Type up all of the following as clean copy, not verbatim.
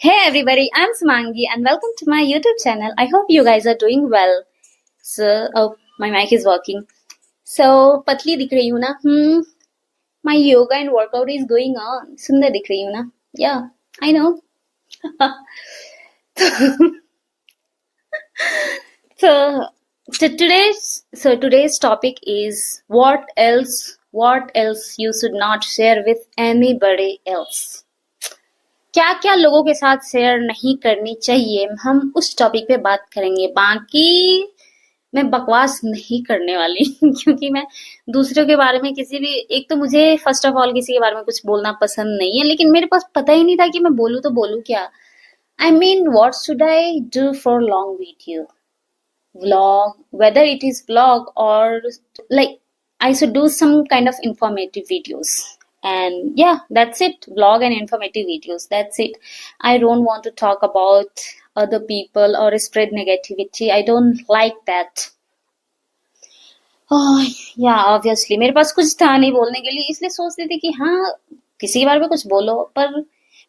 Hey everybody, I'm Sumangi and welcome to my YouTube channel. I hope you guys are doing well. Oh, my mic is working. So, पतली दिख रही हूँ ना? My yoga and workout is going on. सुंदर दिख रही हूँ ना? Yeah, I know. So, today's topic is what else you should not share with anybody else. क्या क्या लोगों के साथ शेयर नहीं करनी चाहिए, हम उस टॉपिक पे बात करेंगे। बाकी मैं बकवास नहीं करने वाली क्योंकि मैं दूसरों के बारे में किसी भी एक तो मुझे फर्स्ट ऑफ ऑल किसी के बारे में कुछ बोलना पसंद नहीं है, लेकिन मेरे पास पता ही नहीं था कि मैं बोलूँ तो बोलूँ क्या। I mean what should I do for long video vlog, whether it is vlog or like I should do some kind of informative videos. And yeah, that's it. Vlog and informative videos. That's it. I don't want to talk about other people or spread negativity. I don't like that. Oh, yeah, obviously मेरे पास कुछ था नहीं बोलने के लिए, इसलिए सोचती थी कि हाँ किसी के बारे में कुछ बोलो, पर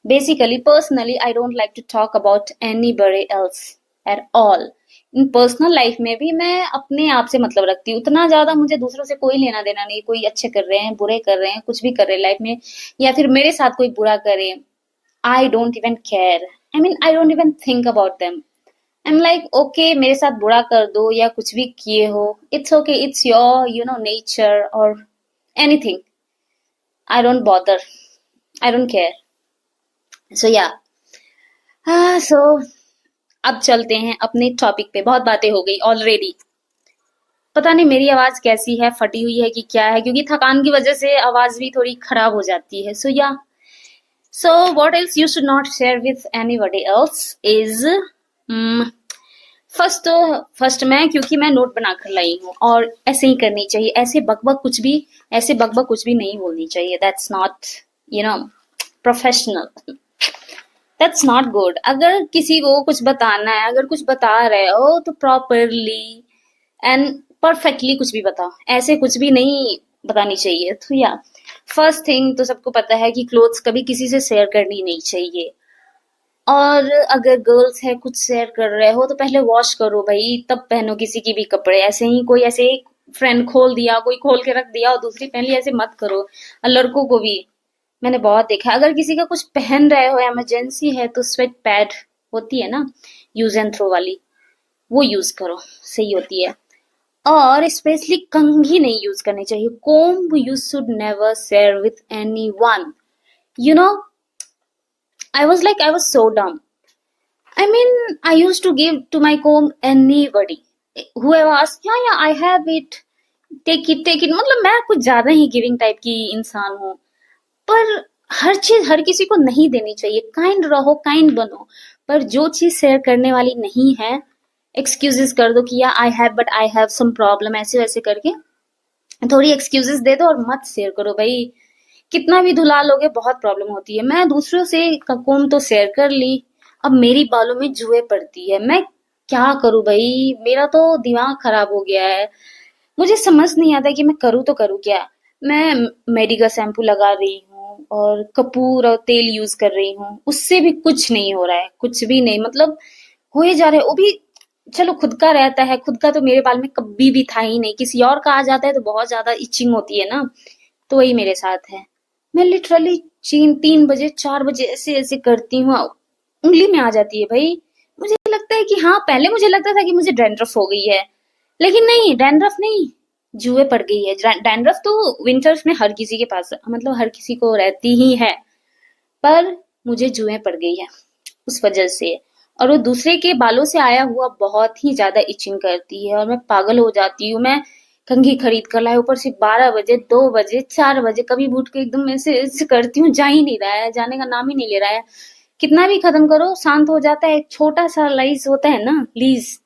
basically personally I don't like to talk about anybody else at all. In personal life में भी मैं अपने आप से मतलब रखती हूँ, उतना ज्यादा मुझे दूसरों से कोई लेना देना नहीं। कोई अच्छे कर रहे हैं, बुरे कर रहे हैं, कुछ भी कर रहे हैं लाइफ में, या फिर मेरे साथ कोई बुरा करे, I don't even care. I mean I don't even think about them. I am like okay, मेरे साथ बुरा कर दो या कुछ भी किए हो, it's okay, it's your nature और anything. I don't bother, I don't care. So yeah so अब चलते हैं अपने टॉपिक पे। बहुत बातें हो गई ऑलरेडी। पता नहीं मेरी आवाज कैसी है, फटी हुई है कि क्या है, क्योंकि थकान की वजह से आवाज भी थोड़ी खराब हो जाती है। So what else you should not share with anybody else is first मैं, क्योंकि मैं नोट बना कर लाई हूँ और ऐसे ही करनी चाहिए। ऐसे बकबक कुछ भी नहीं बोलनी चाहिए। That's not professional. That's not good. अगर किसी को कुछ बताना है, अगर कुछ बता रहे हो तो प्रॉपरली एंड परफेक्टली कुछ भी बताओ, ऐसे कुछ भी नहीं बतानी चाहिए। तो या फर्स्ट थिंग तो सबको पता है कि क्लोथ्स कभी किसी से शेयर करनी नहीं चाहिए। और अगर गर्ल्स है कुछ शेयर कर रहे हो तो पहले वॉश करो भाई, तब पहनो किसी की भी कपड़े। ऐसे ही कोई ऐसे फ्रेंड खोल दिया, कोई खोल के रख दिया और दूसरी पहन ली, ऐसे मत करो। और लड़कों को भी मैंने बहुत देखा है, अगर किसी का कुछ पहन रहे हो, इमरजेंसी है, तो स्वेट पैड होती है ना, यूज एंड थ्रो वाली, वो यूज करो, सही होती है। और स्पेशली कंघी नहीं यूज करनी चाहिए। Comb you should never share with any one. You know, I was like, I was so dumb. I mean, I used to give to my comb anybody. Whoever asked, yeah, I have it. Take it. मतलब मैं कुछ ज्यादा he giving type की इंसान हूँ। पर हर चीज हर किसी को नहीं देनी चाहिए। काइंड रहो, काइंड बनो। पर जो चीज शेयर करने वाली नहीं है, एक्सक्यूजेस कर दो कि या I have but I have some problem, ऐसे वैसे करके थोड़ी एक्सक्यूजेस दे दो और मत शेयर करो भाई। कितना भी धुला लोगे, बहुत प्रॉब्लम होती है। मैं दूसरों से कोम तो शेयर कर ली, अब मेरी बालों में जुए पड़ती है, मैं क्या करूं भाई। मेरा तो दिमाग खराब हो गया है। मुझे समझ नहीं आता कि मैं करूँ तो करूँ क्या। मैं मेडिका शैम्पू लगा रही हूँ और कपूर और तेल यूज कर रही हूँ, उससे भी कुछ नहीं हो रहा है, कुछ भी नहीं। मतलब हो ही जा रहा है। वो भी चलो खुद का रहता है, खुद का तो मेरे बाल में कभी भी था ही नहीं। किसी और का आ जाता है तो बहुत ज्यादा इचिंग होती है ना, तो वही मेरे साथ है। मैं लिटरली 3 बजे 4 बजे ऐसे ऐसे करती हूँ, उंगली में आ जाती है भाई। मुझे लगता है कि हाँ, पहले मुझे लगता था कि मुझे डैंड्रफ हो गई है, लेकिन नहीं, डैंड्रफ नहीं, जुए पड़ गई है। डैंड्रफ तो विंटर्स में हर किसी के पास, मतलब हर किसी को रहती ही है, पर मुझे जुए पड़ गई है उस वजह से। और वो दूसरे के बालों से आया हुआ बहुत ही ज्यादा इचिंग करती है और मैं पागल हो जाती हूँ। मैं कंघी खरीद कर लाई, ऊपर से 12 बजे 2 बजे 4 बजे कभी भी उठ के एकदम ऐसे ऐसे करती हूँ। जा ही नहीं रहा है, जाने का नाम ही नहीं ले रहा है। कितना भी खत्म करो शांत हो जाता है। एक छोटा सा लाइस होता है ना, लीज,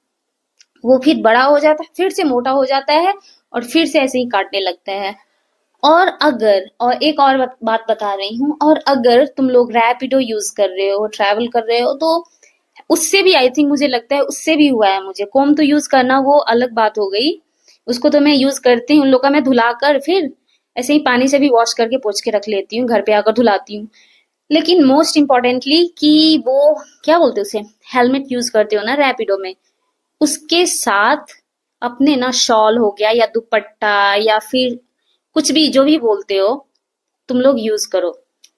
वो फिर बड़ा हो जाता है, फिर से मोटा हो जाता है और फिर से ऐसे ही काटने लगता है। और एक और बात बता रही हूँ, और अगर तुम लोग रैपिडो यूज कर रहे हो, ट्रैवल कर रहे हो, तो उससे भी आई थिंक, मुझे लगता है उससे भी हुआ है मुझे। कोम तो यूज करना वो अलग बात हो गई, उसको तो मैं यूज करती हूँ। उन लोग का मैं धुला कर फिर ऐसे ही पानी से भी वॉश करके पोंछ के रख लेती हूँ, घर पे आकर धुलाती हूँ। लेकिन मोस्ट इम्पोर्टेंटली कि वो क्या बोलते हैं उसे, हेलमेट यूज करते हो ना रैपिडो में, उसके साथ अपने ना शॉल हो गया या दुपट्टा या फिर कुछ भी जो भी बोलते हो तुम लोग यूज करो।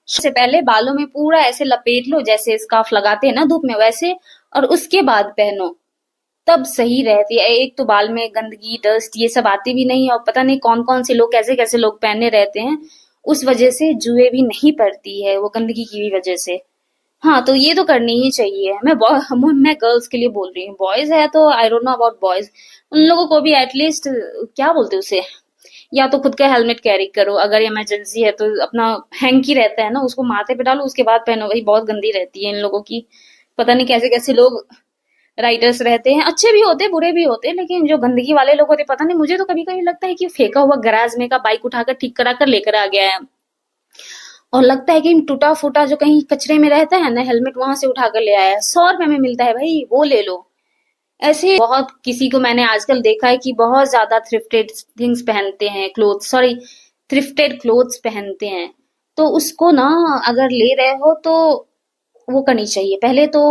सबसे पहले बालों में पूरा ऐसे लपेट लो जैसे स्कार्फ लगाते हैं ना धूप में वैसे, और उसके बाद पहनो, तब सही रहती है। एक तो बाल में गंदगी डस्ट ये सब आती भी नहीं, और पता नहीं कौन कौन से लोग कैसे कैसे लोग पहने रहते हैं, उस वजह से जुए भी नहीं पड़ती है वो गंदगी की भी वजह से। हाँ तो ये तो करनी ही चाहिए। मैं गर्ल्स के लिए बोल रही हूँ, बॉयज है तो I don't know about boys, उन लोगों को भी एटलीस्ट क्या बोलते हैं उसे, या तो खुद का हेलमेट कैरी करो, अगर इमरजेंसी है तो अपना हैंकी रहता है ना उसको माथे पे डालो उसके बाद पहनो, वही बहुत गंदी रहती है इन लोगों की। पता नहीं कैसे कैसे लोग राइटर्स रहते हैं, अच्छे भी होते हैं बुरे भी होते हैं, लेकिन जो गंदगी वाले लोग होते हैं पता नहीं, मुझे तो कभी कभी लगता है कि फेंका हुआ गैराज में का बाइक उठाकर ठीक करा कर लेकर आ गया है, और लगता है कि टूटा फूटा जो कहीं कचरे में रहता है ना हेलमेट वहां से उठाकर ले आया है, 100 रुपए में मिलता है भाई वो ले लो। ऐसे बहुत किसी को मैंने आजकल देखा है कि बहुत ज्यादा थ्रिफ्टेड थिंग्स पहनते हैं, क्लोथ सॉरी थ्रिफ्टेड क्लोथ्स पहनते हैं, तो उसको ना अगर ले रहे हो तो वो करनी चाहिए, पहले तो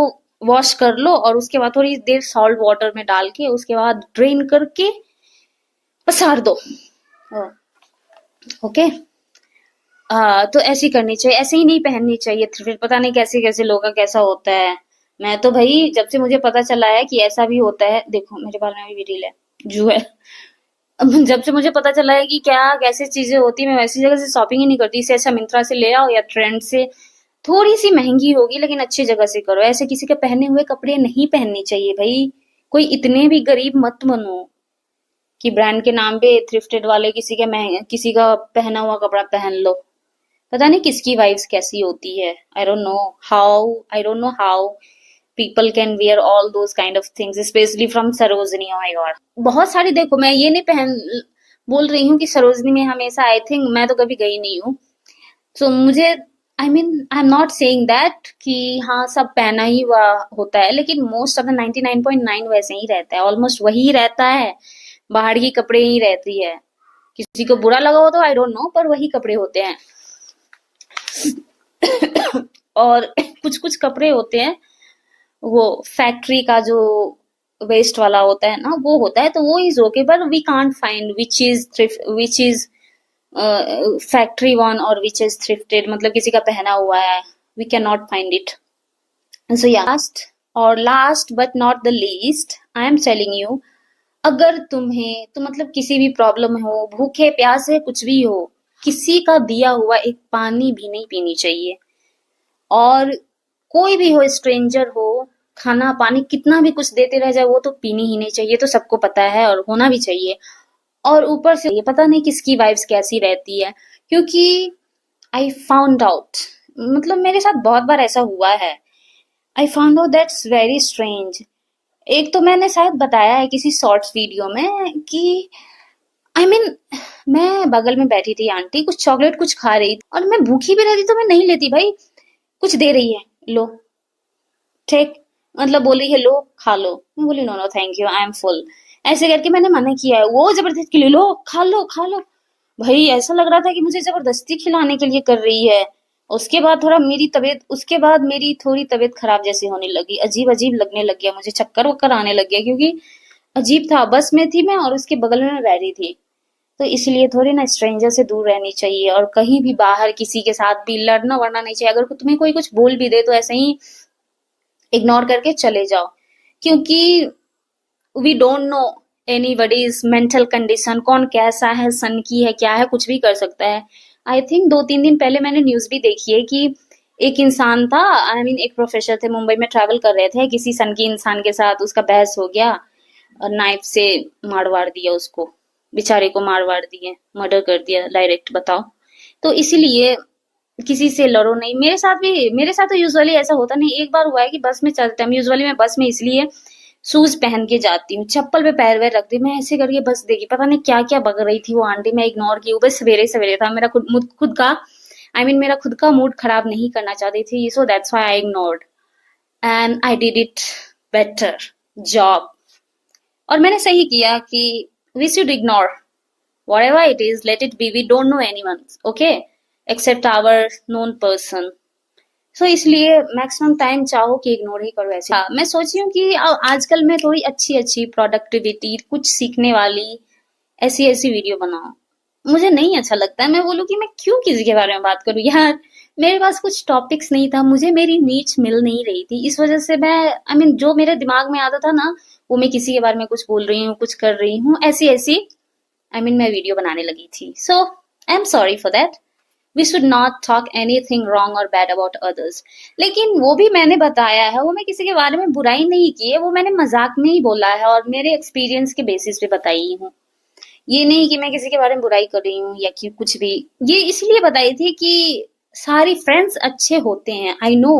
वॉश कर लो और उसके बाद थोड़ी देर सॉल्ट वाटर में डाल के उसके बाद ड्रेन करके पसार दो। ओके। तो ऐसी करनी चाहिए, ऐसे ही नहीं पहननी चाहिए, फिर पता नहीं कैसे कैसे लोगों का कैसा होता है। मैं तो भाई जब से मुझे पता चला है कि ऐसा भी होता है, देखो मेरे बाल में भी रील है जो है, अब जब से मुझे पता चला है कि क्या कैसे चीजें होती है, मैं वैसी जगह से शॉपिंग ही नहीं करती। इससे अच्छा मिंत्रा से ले आओ या ट्रेंड से, थोड़ी सी महंगी होगी लेकिन अच्छी जगह से करो। ऐसे किसी के पहने हुए कपड़े नहीं पहनने चाहिए भाई, कोई इतने भी गरीब मत बनो कि ब्रांड के नाम पे थ्रिफ्टेड वाले किसी का पहना हुआ कपड़ा पहन लो। पता नहीं किसकी वाइब्स कैसी होती है, I don't know how people can wear all those kind of things, especially from Sarojini, oh my god। बहुत सारी, देखो मैं ये नहीं बोल रही हूँ कि सरोजनी में हमेशा, आई थिंक मैं तो कभी गई नहीं हूँ, तो मुझे I am not saying that कि हाँ सब पहना ही हुआ होता है, लेकिन मोस्ट ऑफ द 99.9 वैसे ही रहता है, ऑलमोस्ट वही रहता है, बाहर की कपड़े ही रहती है। किसी को बुरा लगा हो तो आई डोंट नो, पर वही कपड़े होते हैं। और कुछ कुछ कपड़े होते हैं वो फैक्ट्री का जो वेस्ट वाला होता है ना वो होता है, तो वो इज ओके, पर we can't find which is factory one और विच इज थ्रिफ्टेड, मतलब किसी का पहना हुआ है, we can not find it. So last but not the least, I am telling you, अगर तुम्हें तो मतलब किसी भी प्रॉब्लम हो, भूखे प्यासे कुछ भी हो, किसी का दिया हुआ एक पानी भी नहीं पीनी चाहिए। और कोई भी हो, स्ट्रेंजर हो, खाना पानी कितना भी कुछ देते रह जाए वो तो पीनी ही नहीं चाहिए, तो सबको पता है और होना भी चाहिए। और ऊपर से ये पता नहीं किसकी वाइब्स कैसी रहती है, क्योंकि आई फाउंड आउट, मतलब मेरे साथ बहुत बार ऐसा हुआ है, I found out that's very strange. एक तो मैंने शायद बताया है किसी शॉर्ट्स वीडियो में कि आई I मीन मैं बगल में बैठी थी, आंटी कुछ चॉकलेट कुछ खा रही थी और मैं भूखी भी रहती तो मैं नहीं लेती भाई, कुछ दे रही है लो, ठीक, मतलब बोल रही है लो खा लो, मैं बोली no no thank you I am full, ऐसे करके मैंने मना किया है, वो जबरदस्ती ले लो खा लो खा लो। भाई ऐसा लग रहा था कि मुझे जबरदस्ती खिलाने के लिए कर रही है। उसके बाद मेरी थोड़ी तबीयत खराब जैसी होने लगी, अजीब अजीब लगने लग गया, मुझे चक्कर वक्कर आने लग गया, क्योंकि अजीब था, बस में थी मैं और उसके बगल में रह रही थी, तो इसलिए थोड़ी ना स्ट्रेंजर से दूर रहनी चाहिए, और कहीं भी बाहर किसी के साथ भी लड़ना वड़ना नहीं चाहिए। अगर तुम्हें कोई कुछ बोल भी दे तो ऐसे ही इग्नोर करके चले जाओ, क्योंकि we don't know anybody's mental condition, कौन कैसा है, सन की है क्या है, कुछ भी कर सकता है। आई थिंक 2-3 दिन पहले मैंने न्यूज भी देखी है कि एक इंसान था, आई मीन एक प्रोफेसर थे, मुंबई में ट्रैवल कर रहे थे, किसी सन की इंसान के साथ उसका बहस हो गया और नाइफ से मार वार दिया उसको, बेचारे को मार वार दिए, मर्डर कर दिया डायरेक्ट, बताओ। तो इसीलिए किसी से लड़ो नहीं। मेरे साथ तो यूजुअली ऐसा होता नहीं, एक बार हुआ है कि बस में चलते हम, यूजुअली मैं बस में इसलिए शूज पहन के जाती हूँ, चप्पल पे पैर वैर रखती हूँ, मैं ऐसे करके बस देखी, पता नहीं क्या क्या बक रही थी वो आंटी, मैं इग्नोर की, बस सवेरे सवेरे था, मेरा खुद का मेरा खुद का मूड खराब नहीं करना चाहती थी, so that's why I ignored and I did it better job. और मैंने सही किया कि we should ignore whatever it is, let it be, we don't know anyone, okay, except our known person, सो इसलिए मैक्सिमम टाइम चाहो कि ignore ही करो ऐसे। हाँ, मैं सोच रही हूँ कि आजकल मैं थोड़ी अच्छी अच्छी प्रोडक्टिविटी, कुछ सीखने वाली ऐसी ऐसी वीडियो बनाऊं। मुझे नहीं अच्छा लगता है मैं बोलूँ कि मैं क्यों किसी के बारे में बात करूं यार। मेरे पास कुछ टॉपिक्स नहीं था, मुझे मेरी नीच मिल नहीं रही थी, इस वजह से मैं जो मेरे दिमाग में आता था ना, वो मैं किसी के बारे में कुछ बोल रही हूँ, कुछ कर रही हूँ, ऐसी ऐसी मैं वीडियो बनाने लगी थी। So I am sorry for that. We should not talk anything wrong और बैड अबाउट अदर्स। लेकिन वो भी मैंने बताया है, वो मैं किसी के बारे में बुराई नहीं की है, वो मैंने मजाक में ही बोला है और मेरे एक्सपीरियंस के बेसिस पे बताई हूँ। ये नहीं कि मैं किसी के बारे में बुराई कर रही हूँ या कि कुछ भी। ये इसलिए बताई थी कि सारी फ्रेंड्स अच्छे होते हैं, आई नो।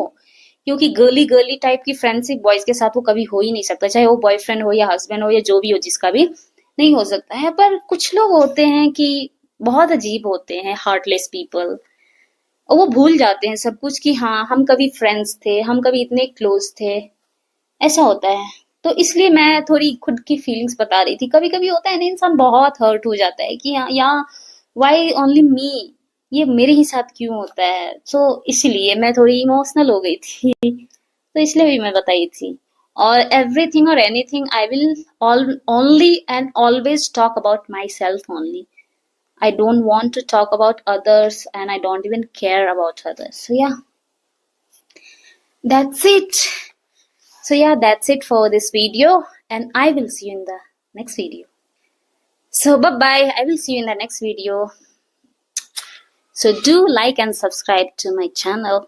क्योंकि गर्ली गर्ली टाइप की फ्रेंडशिप बॉयज के साथ वो कभी हो ही नहीं सकता, चाहे वो बॉयफ्रेंड हो या हस्बैंड हो या जो भी हो, जिसका भी नहीं हो सकता है। पर कुछ लोग होते हैं कि बहुत अजीब होते हैं, हार्टलेस पीपल, और वो भूल जाते हैं सब कुछ कि हाँ हम कभी फ्रेंड्स थे, हम कभी इतने क्लोज थे, ऐसा होता है। तो इसलिए मैं थोड़ी खुद की फीलिंग्स बता रही थी। कभी कभी होता है ना, इंसान बहुत हर्ट हो जाता है कि यहाँ वाई ओनली मी, ये मेरे ही साथ क्यों होता है। तो इसलिए मैं थोड़ी इमोशनल हो गई थी तो इसलिए भी मैं बताई थी। और एवरीथिंग और anything I will only and always talk about my self only. I don't want to talk about others and I don't even care about others. So yeah, that's it. So yeah, that's it for this video and I will see you in the next video. So bye bye. I will see you in the next video. So do like and subscribe to my channel.